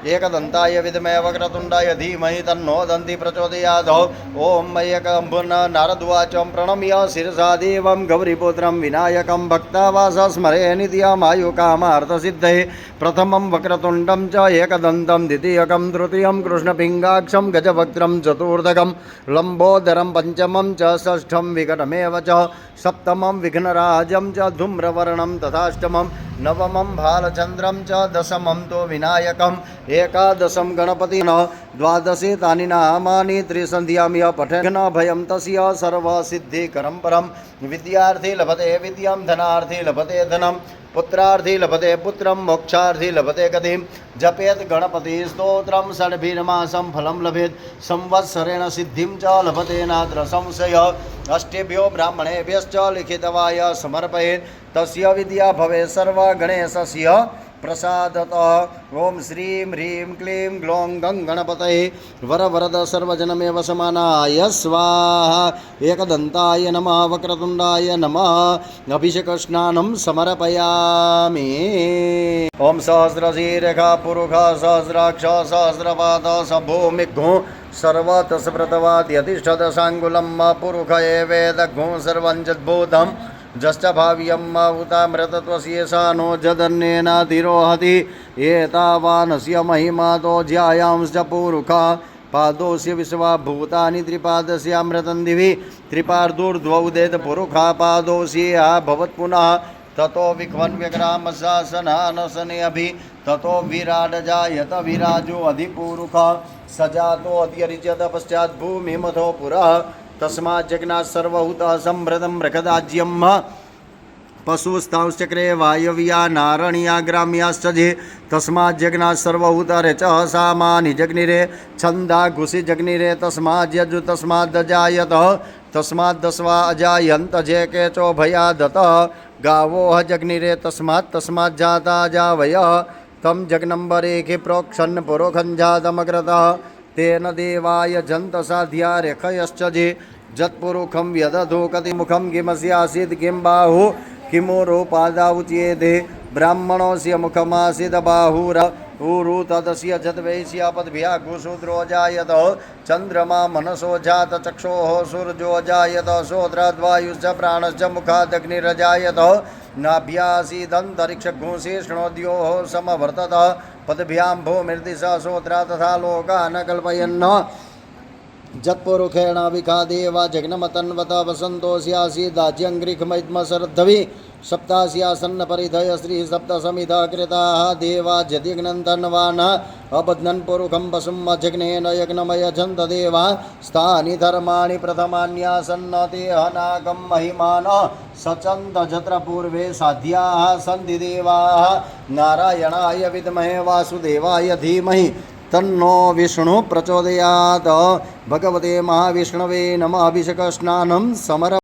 एकदन्ताय विद्महे वक्रतुण्डाय धीमहि तन्नो दन्ति प्रचोदयात्। ॐ एकम्भुन् नारदुवाच प्रणम्य शिरसा देवं गौरीपुत्रं विनायकं भक्तावास स्मरे नित्यमायुकामार्थसिद्धये। प्रथमं वक्रतुण्डं च एकदन्तं द्वितीयकं तृतीयं कृष्णपिङ्गाक्षं गजवक्त्रं चतुर्थकं लम्बोदरं पञ्चमं च षष्ठं विकटमेव च सप्तमं विघ्नराजं च धूम्रवर्णं तथाष्टमं नवमं भालचन्द्रं च दशमं तो विनायकम् एकादशं गणपतिना द्वादशे तानि नामानि त्रिसन्ध्यां यः पठेत् भयं तस्य सर्वसिद्धिकरं परं। विद्यार्थी लभते विद्यां धनार्थी लभते धनं पुत्रार्थी लभते पुत्रं मोक्षार्थी लभते गतिं। जपेत् गणपति स्तोत्रं षड्भिर्मासं फलं लभेत् संवत्सरेण सिद्धिं च लभते नात्र संशयः। अष्टेभ्यो ब्राह्मणेभ्यश्च लिखितवाय समर्पयेत् तस्य विद्या भवेत् सर्वगणेशस्य प्रसादतः। ओं श्रीं ह्रीं क्लीं ग्लौं गं गणपतये वरवरद सर्वजनमेव समानाय स्वाहा। एकदन्ताय नमः वक्रतुण्डाय नमः अभिषेकस्नानं समर्पयामि। ओं सहस्रशीर्षः पुरुषः सहस्राक्ष सहस्रपाद सभूमिघ्नो सर्वतस्व्रतवाद्यतिष्ठदशाङ्गुलं पुरुष एवेदघ्नो सर्वं जद्भूतम् जश्च भाव्यं उतामृतत्वस्येषा नो जदन्येनातिरोहति एतावानस्य महिमा तो ज्यायांश्च पुरुषा पादोस्य विश्वाभूतानि त्रिपादस्यामृतं दिवि त्रिपादोर्ध्वौदेत पुरुषा पादोस्या भवत् पुनः ततो विघ्वन्व्यग्रामशासनानशने अभि ततो विराडजायत विराजो अधिपुरुषः सजातो अत्यरिच्यत पश्चात् भूमिमथो पुरः तस्मात् जग्नात् सर्वभूतः समृतं मृगदाज्यं पशुस्तांश्चक्रे वायव्या नारण्या ग्राम्याश्च जे तस्मात् जग्नात् सर्वभूतरचः सामानि जग्निरे छन्दा घुसि जग्निरे तस्मात् यजु तस्माद्दजायत तस्मात् दस्वा अजायन्त जे केचो भयादतः गावोह जग्निरे तस्मात् जाता जावयः तं जग्नम्बरेखे प्रोक्षन् पुरोखञ्जातमग्रतः तेन देवाय जन्तसाध्या रेखयश्च जे जत्पुरुखं व्यदधो कतिमुखं किमस्यासीत् किं बाहु किमुरुपादावुच्येते ब्राह्मणस्य मुखमासीत् बाहुरु तदस्य जद्वैश्य पद्भ्याघुशूद्रो जायत चन्द्रमा मनसो जात चक्षोः सूर्यो जायत श्रोत्राद्वायुश्च प्राणश्च मुखादग्निरजायत नाभ्यासीदन्तरिक्षघुषिष्णोद्योः समवर्तत पद्भ्यां भूमिर्दिशा श्रोत्रा तथा लोकान् कल्पयन् जत्पुरुषेण विखादेव जग्नमतन्वत वसन्तोऽस्यासीदाज्यङ्घ्रिखमैद्मशरद्धवि सप्तास्यासन्नपरिधय श्री सप्तसमिधा कृताः देवा जद्यग्नन्तन्वान् अबध्नन् पुरुषं वसुं जग्नेन यज्ञमयजन्त देवा स्थानि धर्माणि प्रथमान्यासन्न ते हनाकं महिमान सचन्त जत्र पूर्वे साध्याः सन्ति देवाः नारायणाय विद्महे वासुदेवाय धीमहि तन्नो विष्णु प्रचोदयात्। भगवते महाविष्णवे नमः अभिषेकस्नानं समर्पयामि।